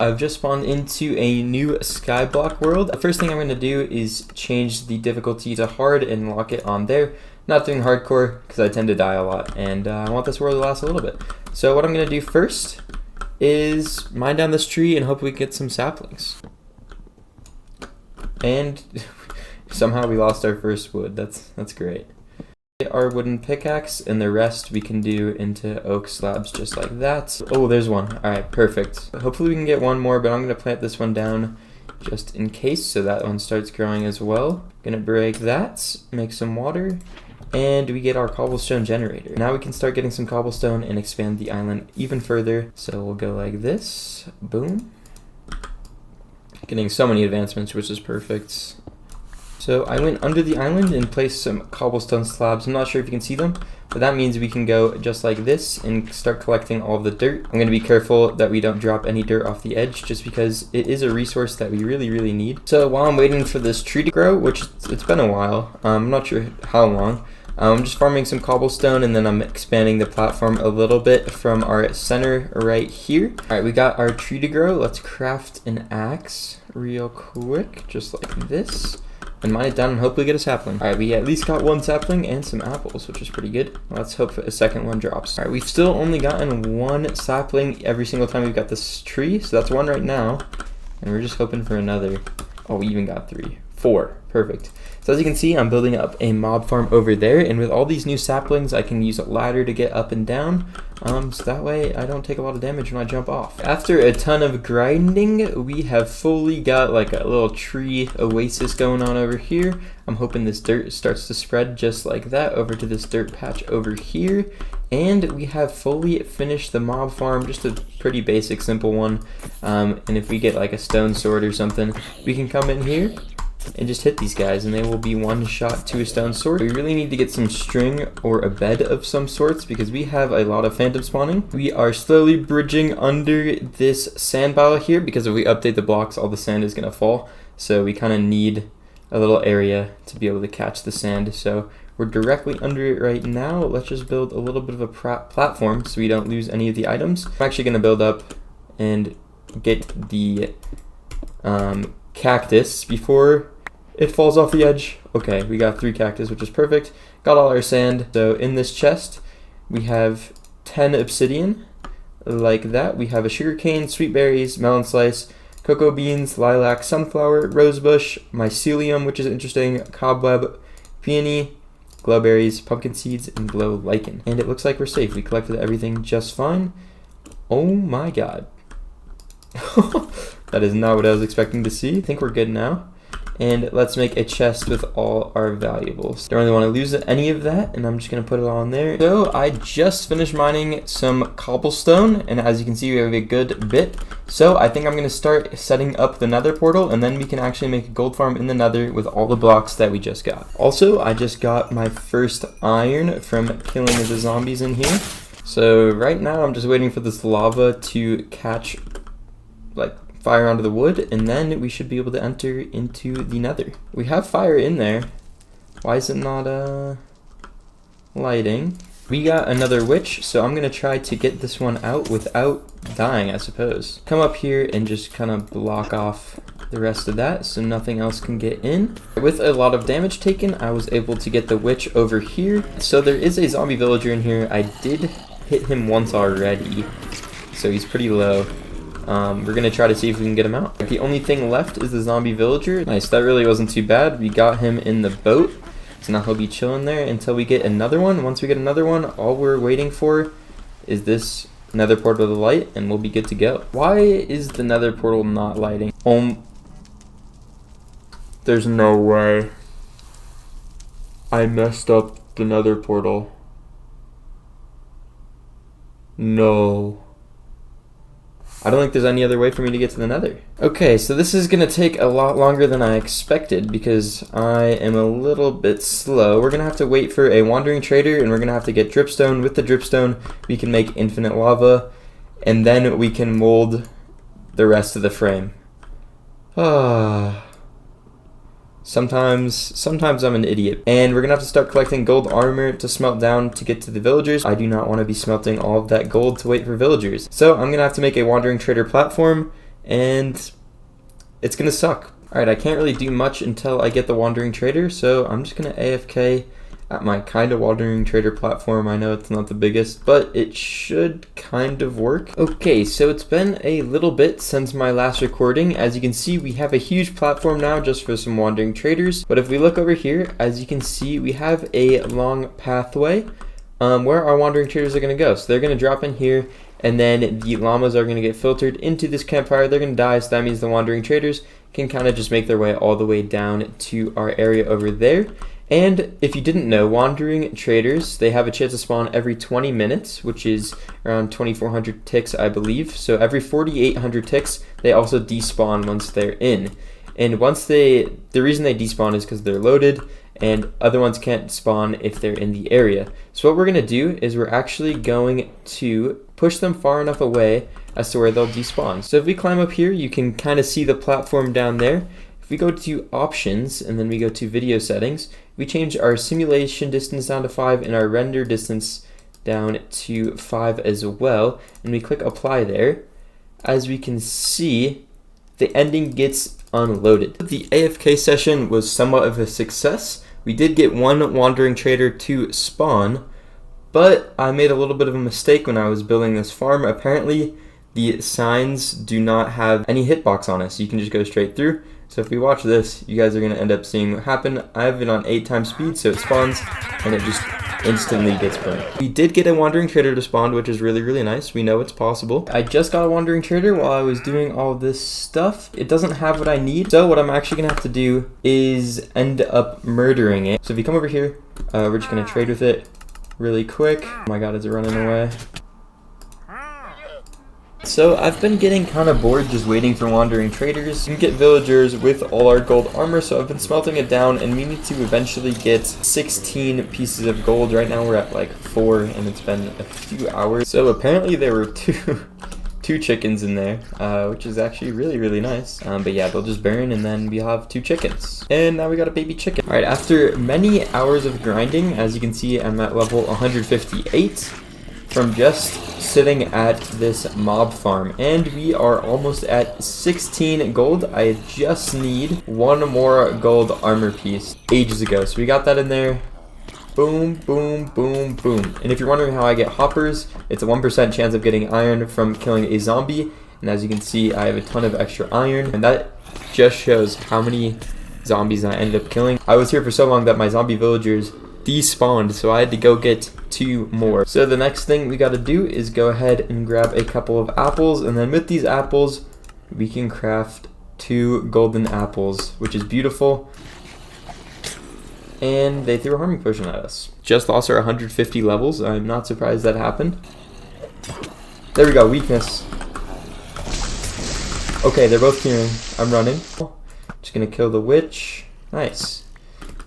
I've just spawned into a new Skyblock world. The first thing I'm going to do is change the difficulty to hard and lock it on there. Not doing hardcore because I tend to die a lot, and I want this world to last a little bit. So what I'm going to do first is mine down this tree and hope we get some saplings. And somehow we lost our first wood. That's great. Our wooden pickaxe, and the rest we can do into oak slabs just like that. Oh, there's one. Alright, perfect. Hopefully we can get one more, but I'm going to plant this one down just in case, so that one starts growing as well. Gonna break that, make some water, and we get our cobblestone generator. Now we can start getting some cobblestone and expand the island even further. So we'll go like this. Boom. Getting so many advancements, which is perfect. So I went under the island and placed some cobblestone slabs. I'm not sure if you can see them, but that means we can go just like this and start collecting all of the dirt. I'm going to be careful that we don't drop any dirt off the edge, just because it is a resource that we really need. So while I'm waiting for this tree to grow, which it's been a while, I'm not sure how long, I'm just farming some cobblestone, and then I'm expanding the platform a little bit from our center right here. All right, we got our tree to grow. Let's craft an axe real quick, just like this. And mine it down and hopefully get a sapling. Alright, we at least got one sapling and some apples, which is pretty good. Let's hope a second one drops. Alright, we've still only gotten one sapling every single time we've got this tree, so that's one right now. And we're just hoping for another. Oh, we even got 4. Perfect. So as you can see, I'm building up a mob farm over there, and with all these new saplings, I can use a ladder to get up and down, so that way I don't take a lot of damage when I jump off. After a ton of grinding, we have fully got like a little tree oasis going on over here. I'm hoping this dirt starts to spread just like that over to this dirt patch over here. And we have fully finished the mob farm, just a pretty basic, simple one. And if we get like a stone sword or something, we can come in here and just hit these guys, and they will be one shot to a stone sword. We really need to get some string or a bed of some sorts, because we have a lot of phantom spawning. We are slowly bridging under this sand pile here, because if we update the blocks, all the sand is going to fall. So we kind of need a little area to be able to catch the sand. So we're directly under it right now. Let's just build a little bit of a platform so we don't lose any of the items. I'm actually going to build up and get the cactus before it falls off the edge. Okay, we got 3 cactus, which is perfect. Got all our sand. So in this chest, we have 10 obsidian, like that. We have a sugarcane, sweet berries, melon slice, cocoa beans, lilac, sunflower, rosebush, mycelium, which is interesting, cobweb, peony, glowberries, pumpkin seeds, and glow lichen. And it looks like we're safe. We collected everything just fine. Oh my god. That is not what I was expecting to see. I think we're good now. And let's make a chest with all our valuables. Don't really want to lose any of that, and I'm just going to put it all in there. So I just finished mining some cobblestone, and as you can see, we have a good bit. So I think I'm going to start setting up the nether portal, and then we can actually make a gold farm in the nether with all the blocks that we just got. Also, I just got my first iron from killing the zombies in here. So right now I'm just waiting for this lava to catch like fire onto the wood, and then we should be able to enter into the nether. We have fire in there. Why is it not lighting? We got another witch, so I'm gonna try to get this one out without dying, I suppose. Come up here and just kind of block off the rest of that so nothing else can get in. With a lot of damage taken, I was able to get the witch over here. So there is a zombie villager in here. I did hit him once already, so he's pretty low. We're gonna try to see if we can get him out. The only thing left is the zombie villager. Nice, that really wasn't too bad. We got him in the boat, so now he'll be chilling there until we get another one. Once we get another one, all we're waiting for is this nether portal to light, and we'll be good to go. Why is the nether portal not lighting? There's no way. I messed up the nether portal. No. I don't think there's any other way for me to get to the nether. Okay, so this is going to take a lot longer than I expected because I am a little bit slow. We're going to have to wait for a wandering trader, and we're going to have to get dripstone. With the dripstone, we can make infinite lava, and then we can mold the rest of the frame. Sometimes I'm an idiot. And we're gonna have to start collecting gold armor to smelt down to get to the villagers. I do not want to be smelting all of that gold to wait for villagers. So I'm gonna have to make a wandering trader platform, and it's gonna suck. Alright, I can't really do much until I get the Wandering Trader, so I'm just gonna AFK at my kind of Wandering Trader platform. I know it's not the biggest, but it should kind of work. Okay, so it's been a little bit since my last recording. As you can see, we have a huge platform now just for some Wandering Traders. But if we look over here, as you can see, we have a long pathway where our Wandering Traders are going to go. So they're going to drop in here, and then the llamas are going to get filtered into this campfire. They're going to die, so that means the Wandering Traders can kind of just make their way all the way down to our area over there. And if you didn't know, Wandering Traders, they have a chance to spawn every 20 minutes, which is around 2,400 ticks, I believe. So every 4,800 ticks, they also despawn once they're in. And the reason they despawn is because they're loaded, and other ones can't spawn if they're in the area. So what we're going to do is we're actually going to push them far enough away as to where they'll despawn. So if we climb up here, you can kind of see the platform down there. If we go to options and then we go to video settings, we change our simulation distance down to 5 and our render distance down to 5 as well, and we click apply there. As we can see, the ending gets unloaded. The AFK session was somewhat of a success. We did get one Wandering Trader to spawn, but I made a little bit of a mistake when I was building this farm. Apparently the signs do not have any hitbox on it, so you can just go straight through. So if we watch this, you guys are going to end up seeing what happened. I have it on 8 times speed, so it spawns, and it just instantly gets burnt. We did get a Wandering Trader to spawn, which is really, really nice. We know it's possible. I just got a Wandering Trader while I was doing all this stuff. It doesn't have what I need, so what I'm actually going to have to do is end up murdering it. So if you come over here, we're just going to trade with it really quick. Oh my god, is it running away? So I've been getting kind of bored just waiting for Wandering Traders. We can get villagers with all our gold armor, so I've been smelting it down, and we need to eventually get 16 pieces of gold. Right now we're at like 4, and it's been a few hours. So apparently there were two chickens in there, which is actually really, really nice. But yeah, they'll just burn, and then we'll have 2 chickens. And now we got a baby chicken. Alright, after many hours of grinding, as you can see, I'm at level 158. From just sitting at this mob farm, and we are almost at 16 gold. I just need 1 more gold armor piece ages ago, so we got that in there. Boom, boom, boom, boom. And if you're wondering how I get hoppers, it's a 1% chance of getting iron from killing a zombie, and as you can see, I have a ton of extra iron, and that just shows how many zombies I ended up killing. I was here for so long that my zombie villagers despawned, so I had to go get 2 more. So the next thing we got to do is go ahead and grab a couple of apples, and then with these apples we can craft 2 golden apples, which is beautiful. And they threw a harming potion at us. Just lost our 150 levels. I'm not surprised that happened. There we go, weakness. Okay, they're both clearing. I'm running. Just gonna kill the witch. Nice.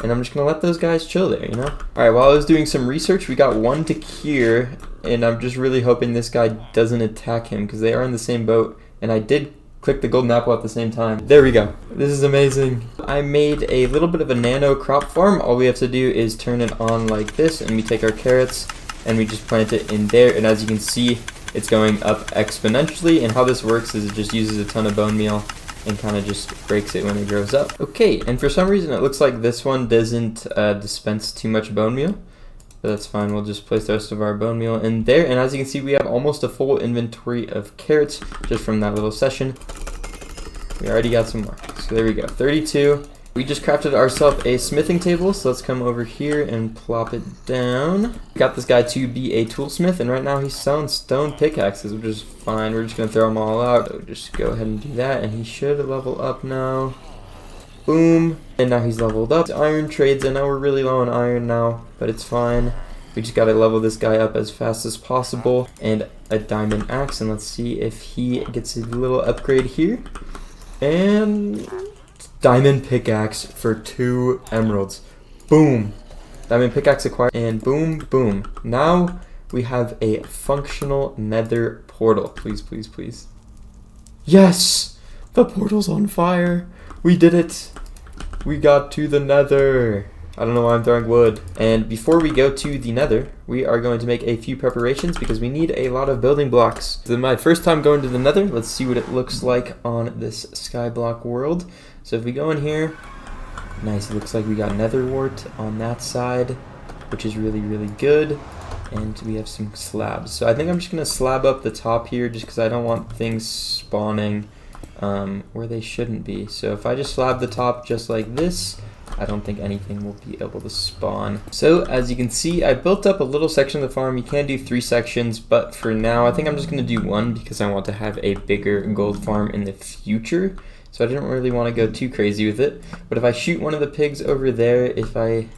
And I'm just going to let those guys chill there, you know? Alright, while I was doing some research, we got 1 to cure, and I'm just really hoping this guy doesn't attack him, because they are in the same boat, and I did click the golden apple at the same time. There we go. This is amazing. I made a little bit of a nano crop farm. All we have to do is turn it on like this, and we take our carrots, and we just plant it in there, and as you can see, it's going up exponentially, and how this works is it just uses a ton of bone meal, and kind of just breaks it when it grows up. Okay, and for some reason it looks like this one doesn't dispense too much bone meal, but that's fine. We'll just place the rest of our bone meal in there, and as you can see, we have almost a full inventory of carrots just from that little session. We already got some more, so there we go, 32. We just crafted ourselves a smithing table, so let's come over here and plop it down. Got this guy to be a toolsmith, and right now he's selling stone pickaxes, which is fine. We're just going to throw them all out. So just go ahead and do that, and he should level up now. Boom. And now he's leveled up. Iron trades. I know we're really low on iron now, but it's fine. We just got to level this guy up as fast as possible. And a diamond axe, and let's see if he gets a little upgrade here. And diamond pickaxe for 2 emeralds. Boom. Diamond pickaxe acquired, and boom, boom. Now we have a functional nether portal. Please, please, please. Yes! The portal's on fire. We did it. We got to the nether. I don't know why I'm throwing wood. And before we go to the nether, we are going to make a few preparations because we need a lot of building blocks. This is my first time going to the nether. Let's see what it looks like on this Skyblock world. So if we go in here, nice, it looks like we got nether wart on that side, which is really, really good. And we have some slabs. So I think I'm just going to slab up the top here just because I don't want things spawning where they shouldn't be. So if I just slab the top just like this, I don't think anything will be able to spawn. So as you can see, I built up a little section of the farm. You can do 3 sections, but for now, I think I'm just going to do 1 because I want to have a bigger gold farm in the future. So I didn't really want to go too crazy with it. But if I shoot one of the pigs over there, if I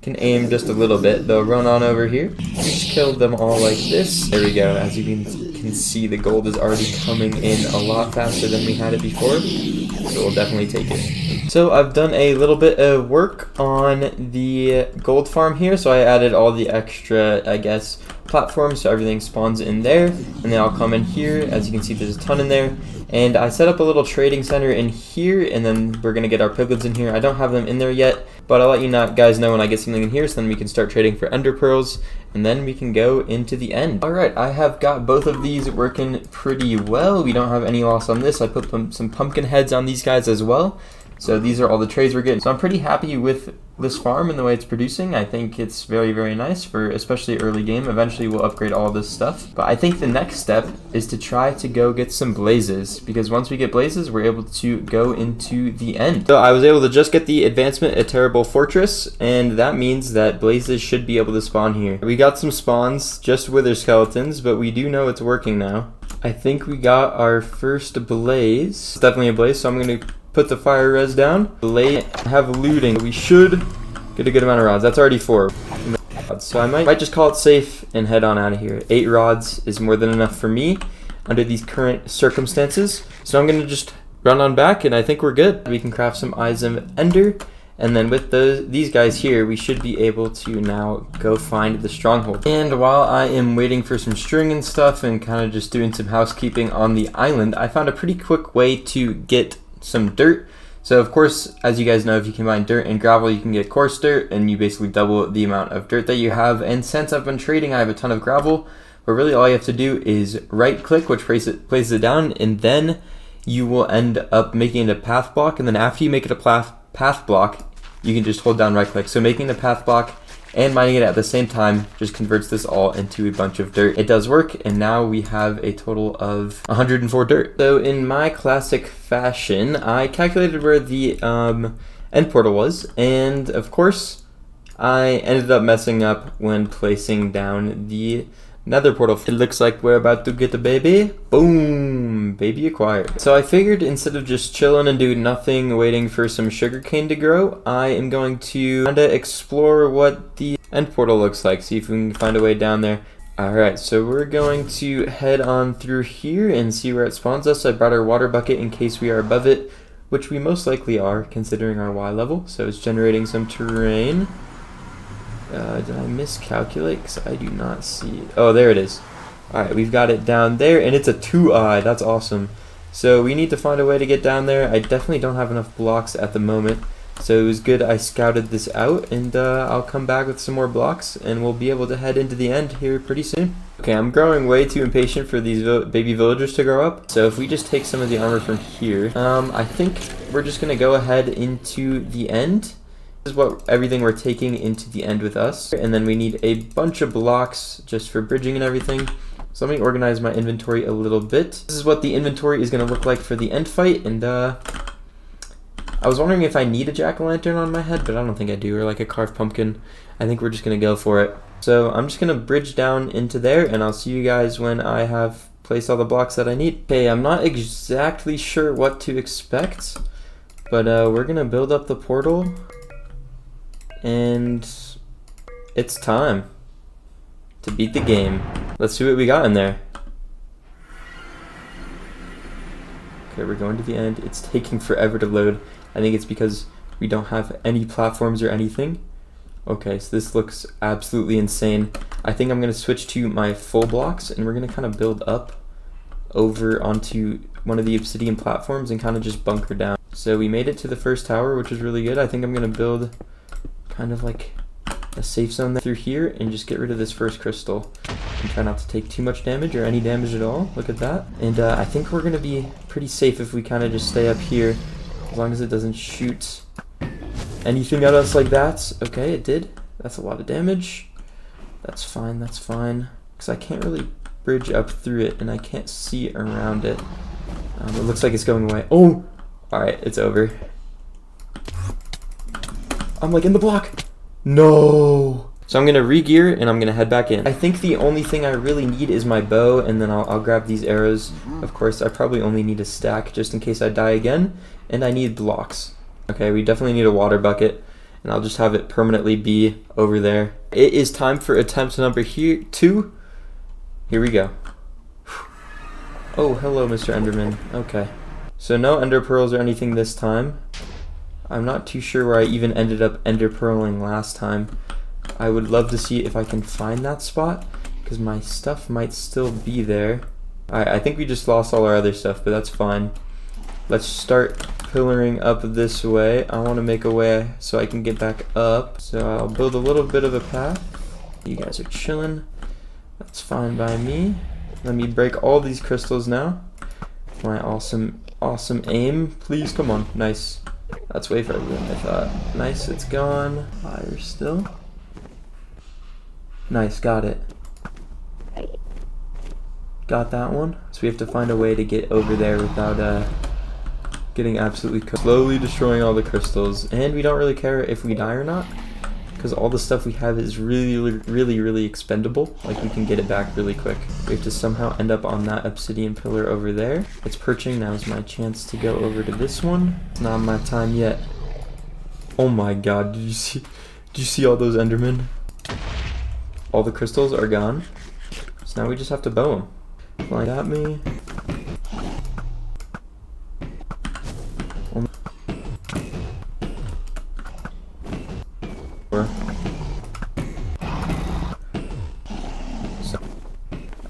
can aim just a little bit, they'll run on over here. Just kill them all like this. There we go. As you can see, the gold is already coming in a lot faster than we had it before. So we'll definitely take it. So I've done a little bit of work on the gold farm here. So I added all the extra, I guess, platforms so everything spawns in there. And they all come in here. As you can see, there's a ton in there. And I set up a little trading center in here, and then we're going to get our piglets in here. I don't have them in there yet, but I'll let you guys know when I get something in here, so then we can start trading for ender pearls, and then we can go into the end. Alright, I have got both of these working pretty well. We don't have any loss on this. I put some pumpkin heads on these guys as well. So these are all the trades we're getting. So I'm pretty happy with this farm and the way it's producing. I think it's very, very nice for especially early game. Eventually we'll upgrade all this stuff. But I think the next step is to try to go get some blazes, because once we get blazes, we're able to go into the end. So I was able to just get the advancement A Terrible Fortress, and that means that blazes should be able to spawn here. We got some spawns, just wither skeletons, but we do know it's working now. I think we got our first blaze. It's definitely a blaze, so I'm going to put the fire res down. Blaze, have looting. We should get a good amount of rods. That's already 4. So I might just call it safe and head on out of here. 8 rods is more than enough for me under these current circumstances. So I'm going to just run on back, and I think we're good. We can craft some Eyes of Ender, and then with these guys here, we should be able to now go find the stronghold. And while I am waiting for some string and stuff and kind of just doing some housekeeping on the island, I found a pretty quick way to get some dirt. So of course, as you guys know, if you combine dirt and gravel, you can get coarse dirt, and you basically double the amount of dirt that you have. And since I've been trading, I have a ton of gravel, but really all you have to do is right click, which places it down, and then you will end up making it a path block. And then after you make it a path block, you can just hold down right click. So making a path block and mining it at the same time just converts this all into a bunch of dirt. It does work, and now we have a total of 104 dirt. So in my classic fashion, I calculated where the end portal was, and of course I ended up messing up when placing down the nether portal. It looks like we're about to get a baby. Boom! Baby acquired. So I figured instead of just chilling and doing nothing, waiting for some sugarcane to grow, I am going to kind of explore what the end portal looks like. See if we can find a way down there. Alright, so we're going to head on through here and see where it spawns us. I brought our water bucket in case we are above it, which we most likely are considering our Y level. So it's generating some terrain. Did I miscalculate? Because I do not see it. Oh, there it is. Alright, we've got it down there, and it's a 2-eye. That's awesome. So we need to find a way to get down there. I definitely don't have enough blocks at the moment. So it was good I scouted this out, and I'll come back with some more blocks, and we'll be able to head into the end here pretty soon. Okay, I'm growing way too impatient for these baby villagers to grow up. So if we just take some of the armor from here, I think we're just going to go ahead into the end. This is what everything we're taking into the end with us, and then we need a bunch of blocks just for bridging and everything. So let me organize my inventory a little bit. This is what the inventory is going to look like for the end fight, and I was wondering if I need a jack-o'-lantern on my head, but I don't think I do, or like a carved pumpkin. I think we're just going to go for it. So I'm just going to bridge down into there, and I'll see you guys when I have placed all the blocks that I need. Okay, I'm not exactly sure what to expect, but we're going to build up the portal. And it's time to beat the game. Let's see what we got in there. Okay, we're going to the end. It's taking forever to load. I think it's because we don't have any platforms or anything. Okay, so this looks absolutely insane. I think I'm going to switch to my full blocks, and we're going to kind of build up over onto one of the obsidian platforms and kind of just bunker down. So we made it to the first tower, which is really good. I think I'm going to build kind of like a safe zone through here and just get rid of this first crystal and try not to take too much damage or any damage at all. Look at that. And I think we're gonna be pretty safe if we kind of just stay up here, as long as it doesn't shoot anything at us like that. Okay, it did. That's a lot of damage. That's fine, because I can't really bridge up through it and I can't see around it. It looks like it's going away. Oh, all right, it's over. I'm like in the block. No. So I'm gonna re-gear and I'm gonna head back in. I think the only thing I really need is my bow, and then I'll grab these arrows. Of course, I probably only need a stack just in case I die again, and I need blocks. Okay, we definitely need a water bucket, and I'll just have it permanently be over there. It is time for attempt number 2. Here we go. Oh, hello, Mr. Enderman. Okay. So no ender pearls or anything this time. I'm not too sure where I even ended up ender pearling last time. I would love to see if I can find that spot, because my stuff might still be there. Alright, I think we just lost all our other stuff, but that's fine. Let's start pillaring up this way. I want to make a way so I can get back up. So I'll build a little bit of a path. You guys are chilling. That's fine by me. Let me break all these crystals now. My awesome aim. Please, come on. Nice. That's way further than I thought. Nice, it's gone. Fire still. Nice, got it. Got that one. So we have to find a way to get over there without getting absolutely cooked. Slowly destroying all the crystals. And we don't really care if we die or not, because all the stuff we have is really expendable. Like, we can get it back really quick. We have to somehow end up on that obsidian pillar over there. It's perching. Now is my chance to go over to this one. It's not my time yet. Oh my god, did you see all those endermen? All the crystals are gone. So now we just have to bow them. Flying at me.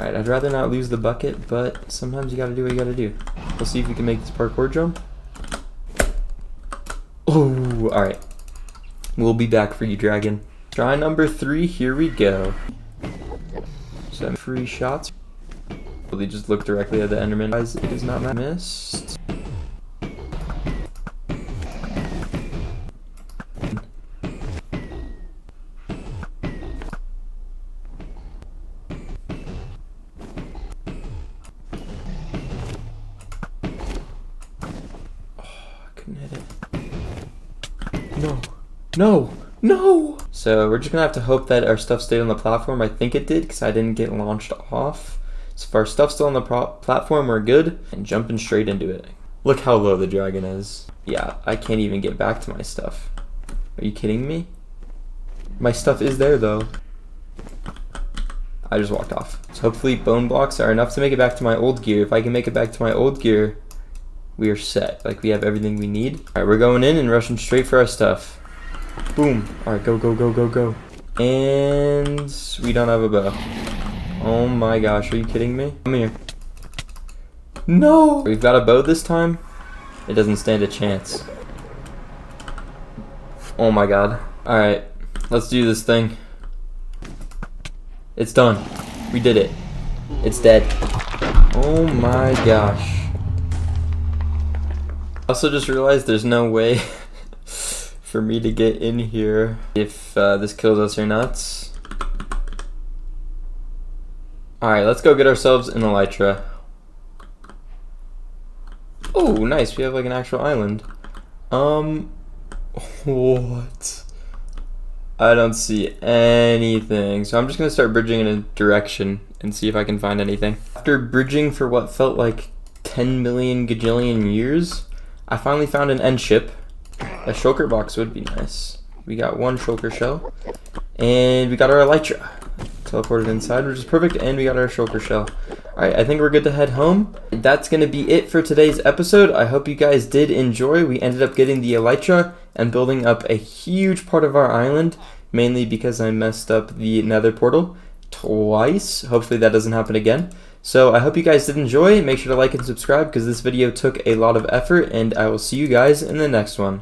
Alright, I'd rather not lose the bucket, but sometimes you gotta do what you gotta do. We'll see if we can make this parkour jump. Oh, alright. We'll be back for you, dragon. Try number 3, here we go. 7 free shots. Really just look directly at the enderman. Guys, it is not missed. Hit it. No! So we're just gonna have to hope that our stuff stayed on the platform. I think it did, because I didn't get launched off. So if our stuff's still on the platform, we're good. And jumping straight into it. Look how low the dragon is. Yeah, I can't even get back to my stuff. Are you kidding me? My stuff is there though. I just walked off. So hopefully bone blocks are enough to make it back to my old gear. If I can make it back to my old gear, we are set. Like, we have everything we need. Alright, we're going in and rushing straight for our stuff. Boom. Alright, go. And we don't have a bow. Oh my gosh, are you kidding me? Come here. No! We've got a bow this time. It doesn't stand a chance. Oh my god. Alright, let's do this thing. It's done. We did it. It's dead. Oh my gosh. I also just realized there's no way for me to get in here if this kills us or not. Alright, let's go get ourselves an elytra. Oh, nice. We have like an actual island. What? I don't see anything. So I'm just going to start bridging in a direction and see if I can find anything. After bridging for what felt like 10 million gajillion years, I finally found an end ship. A shulker box would be nice. We got 1 shulker shell. And we got our elytra. Teleported inside, which is perfect, and we got our shulker shell. Alright, I think we're good to head home. That's going to be it for today's episode. I hope you guys did enjoy. We ended up getting the elytra and building up a huge part of our island, mainly because I messed up the nether portal twice. Hopefully that doesn't happen again. So I hope you guys did enjoy. Make sure to like and subscribe because this video took a lot of effort, and I will see you guys in the next one.